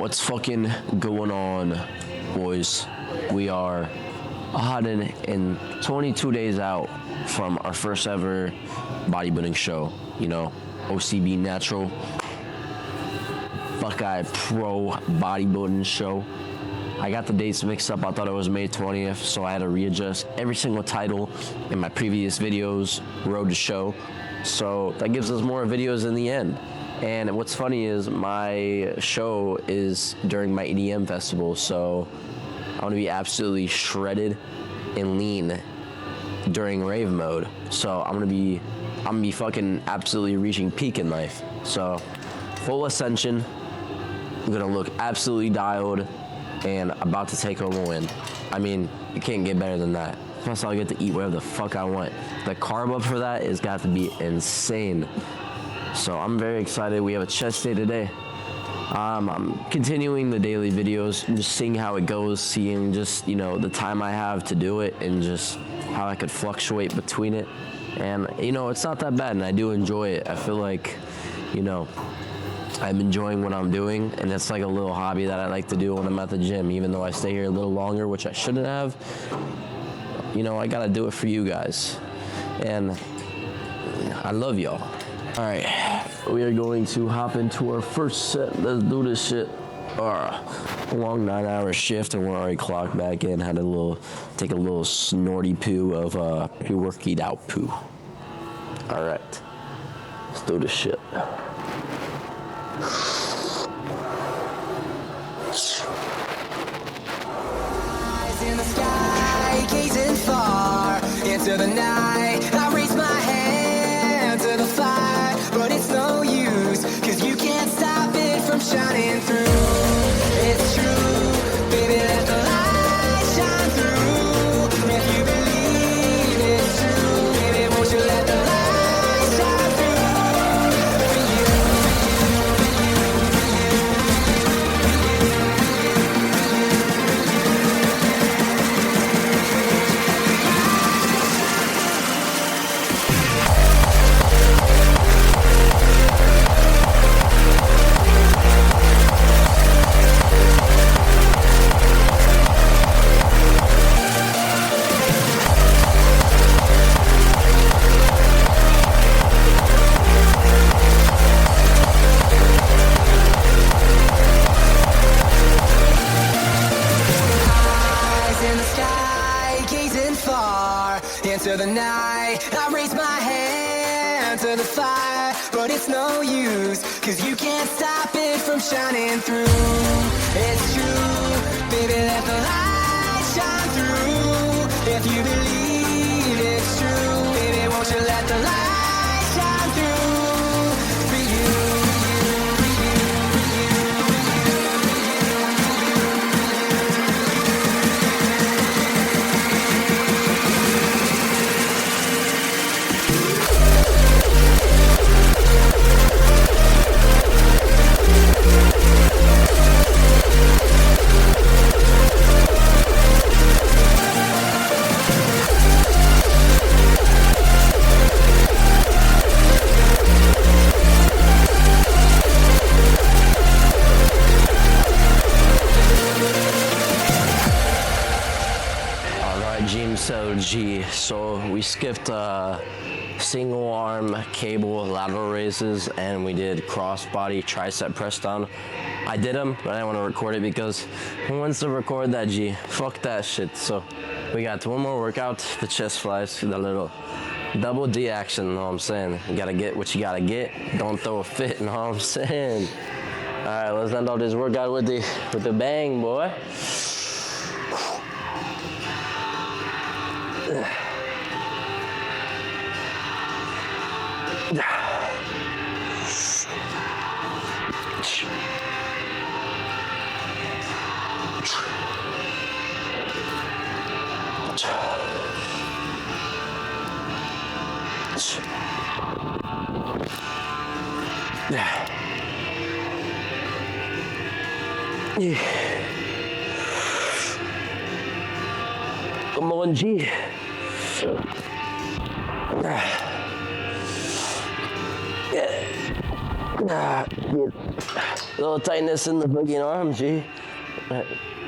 What's fucking going on, boys? We are 122 days out from our first ever bodybuilding show. You know, OCB Natural Buckeye Pro Bodybuilding Show. I got the dates mixed up. I thought it was May 20th, so I had to readjust every single title in my previous videos, Road to Show. So that gives us more videos in the end. And what's funny is my show is during my EDM festival, so I'm gonna be absolutely shredded and lean during rave mode. So I'm gonna be fucking absolutely reaching peak in life. So full ascension. I'm gonna look absolutely dialed and about to take home a win. I mean, you can't get better than that. Plus I'll get to eat whatever the fuck I want. The carb up for that has got to be insane. So I'm very excited. We have a chest day today. I'm continuing the daily videos, just seeing how it goes, seeing just, you know, the time I have to do it and just how I could fluctuate between it. And, you know, it's not that bad and I do enjoy it. I feel like, you know, I'm enjoying what I'm doing, and it's like a little hobby that I like to do when I'm at the gym, even though I stay here a little longer, which I shouldn't have. You know, I gotta do it for you guys. And I love y'all. All right, we are going to hop into our first set. Let's do this shit. A long 9-hour shift, and we're already clocked back in. Had to take a little snorty poo of pre-worked out poo. All right, let's do this shit. Eyes in the sky, gazing far into the night. I raise my hand to the fire, but it's no use, 'cause you can't stop it from shining through. It's true, baby, let the light shine through. If you believe it's true, baby, won't you let the light shine through? For you, into the night. I raise my hand to the fire, but it's no use, 'cause you can't stop it from shining through. It's true, baby, let the light shine through. If you believe it's true, baby, won't you let the light shine through? For you. So we skipped single arm cable lateral raises, and we did cross body tricep press down. I did them, but I didn't want to record it because who wants to record that, G? Fuck that shit. So we got one more workout, the chest flies, the little double D action, you know what I'm saying? You gotta get what you gotta get. Don't throw a fit, you know what I'm saying? All right, let's end off this workout with the bang, boy. Yeah. Come on, G. Yeah. A little tightness in the fucking arm, G.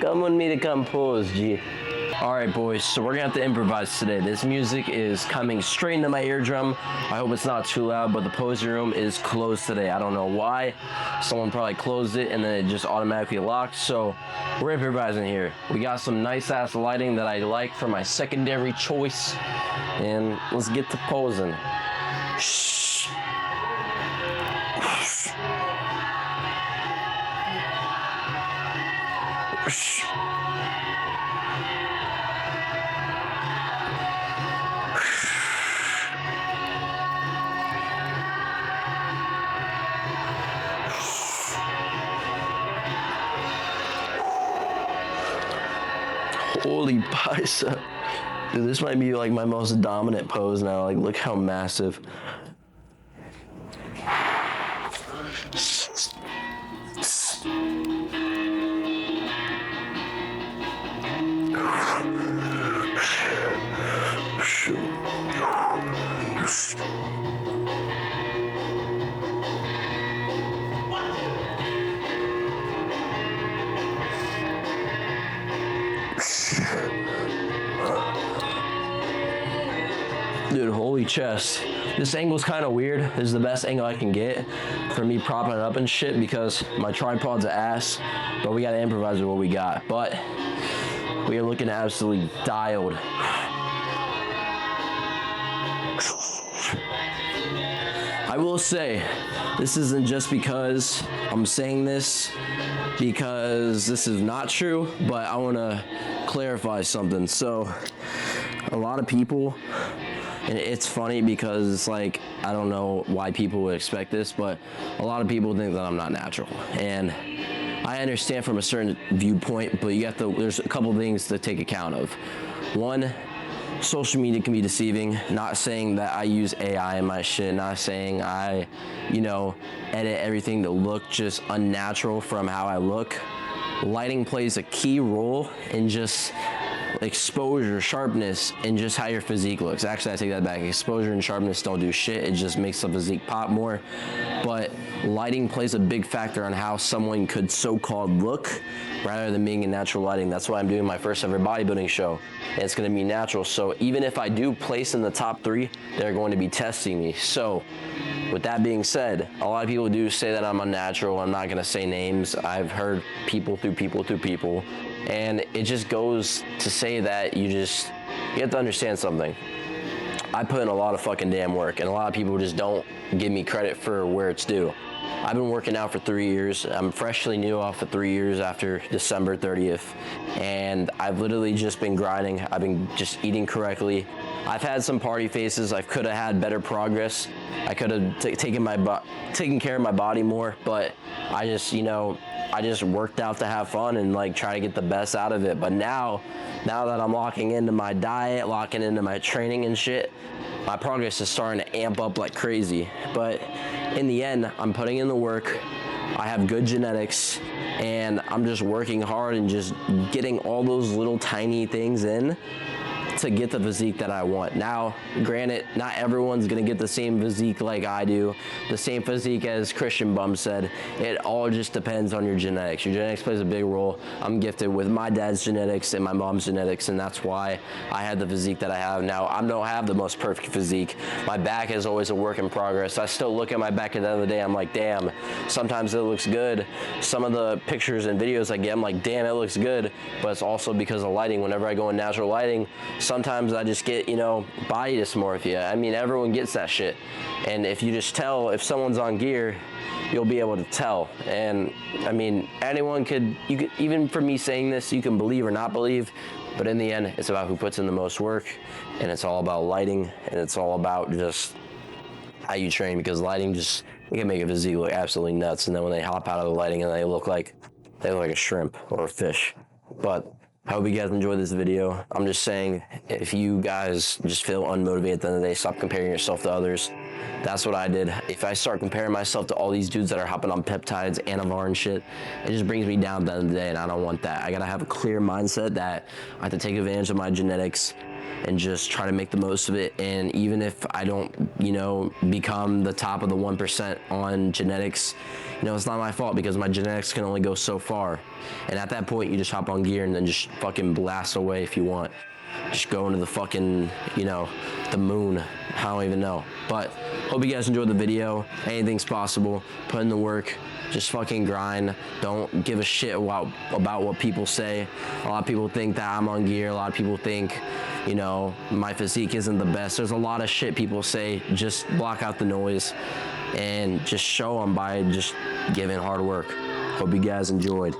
Come with me to compose, G. All right, boys, so we're gonna have to improvise today. This music is coming straight into my eardrum. I hope it's not too loud, but the posing room is closed today. I don't know why. Someone probably closed it and then it just automatically locked, so we're improvising here. We got some nice ass lighting that I like for my secondary choice, and let's get to posing. Shh. Shh. Holy bicep. Dude, this might be like my most dominant pose now. Like, look how massive. Dude, holy chest. This angle's kind of weird. This is the best angle I can get for me propping it up and shit because my tripod's an ass, but we gotta improvise with what we got. But we are looking absolutely dialed. I will say, this isn't just because I'm saying this because this is not true, but I wanna clarify something. So, a lot of people, and it's funny because it's like, I don't know why people would expect this, but a lot of people think that I'm not natural. And I understand from a certain viewpoint, but there's a couple things to take account of. One, social media can be deceiving. Not saying that I use AI in my shit, not saying I, edit everything to look just unnatural from how I look. Lighting plays a key role in just exposure, sharpness, and just how your physique looks. Actually, I take that back. Exposure and sharpness don't do shit. It just makes the physique pop more. But lighting plays a big factor on how someone could so-called look rather than being in natural lighting. That's why I'm doing my first ever bodybuilding show. And it's gonna be natural. So even if I do place in the top 3, they're going to be testing me. So with that being said, a lot of people do say that I'm unnatural. I'm not gonna say names. I've heard people through people. And it just goes to say that you have to understand something. I put in a lot of fucking damn work, and a lot of people just don't give me credit for where it's due. I've been working out for 3 years. I'm freshly new off of 3 years after December 30th, and I've literally just been grinding. I've been just eating correctly. I've had some party faces. I could have had better progress. I could have taken care of my body more, but I just worked out to have fun and like try to get the best out of it. But now that I'm locking into my diet, locking into my training and shit, my progress is starting to amp up like crazy. But in the end, I'm putting in the work. I have good genetics, and I'm just working hard and just getting all those little tiny things in to get the physique that I want. Now, granted, not everyone's gonna get the same physique like I do, the same physique as Christian Bum said. It all just depends on your genetics. Your genetics plays a big role. I'm gifted with my dad's genetics and my mom's genetics, and that's why I have the physique that I have. Now, I don't have the most perfect physique. My back is always a work in progress. I still look at my back at the end of the day, I'm like, damn, sometimes it looks good. Some of the pictures and videos I get, I'm like, damn, it looks good, but it's also because of lighting. Whenever I go in natural lighting, sometimes I just get, body dysmorphia. I mean, everyone gets that shit. And if you just tell, if someone's on gear, you'll be able to tell. And I mean, anyone could, even for me saying this, you can believe or not believe, but in the end, it's about who puts in the most work, and it's all about lighting, and it's all about just how you train, because lighting it can make a physique look absolutely nuts. And then when they hop out of the lighting and they look like a shrimp or a fish. But I hope you guys enjoyed this video. I'm just saying, if you guys just feel unmotivated at the end of the day, stop comparing yourself to others. That's what I did. If I start comparing myself to all these dudes that are hopping on peptides, Anavar and shit, it just brings me down at the end of the day, and I don't want that. I gotta have a clear mindset that I have to take advantage of my genetics and just try to make the most of it. And even if I don't, you know, become the top of the 1% on genetics, you know, it's not my fault because my genetics can only go so far. And at that point, you just hop on gear and then just fucking blast away if you want. Just go into the fucking, you know, the moon. I don't even know. But hope you guys enjoyed the video. Anything's possible. Put in the work. Just fucking grind. Don't give a shit about what people say. A lot of people think that I'm on gear. A lot of people think, you know, my physique isn't the best. There's a lot of shit people say. Just block out the noise and just show them by just giving hard work. Hope you guys enjoyed.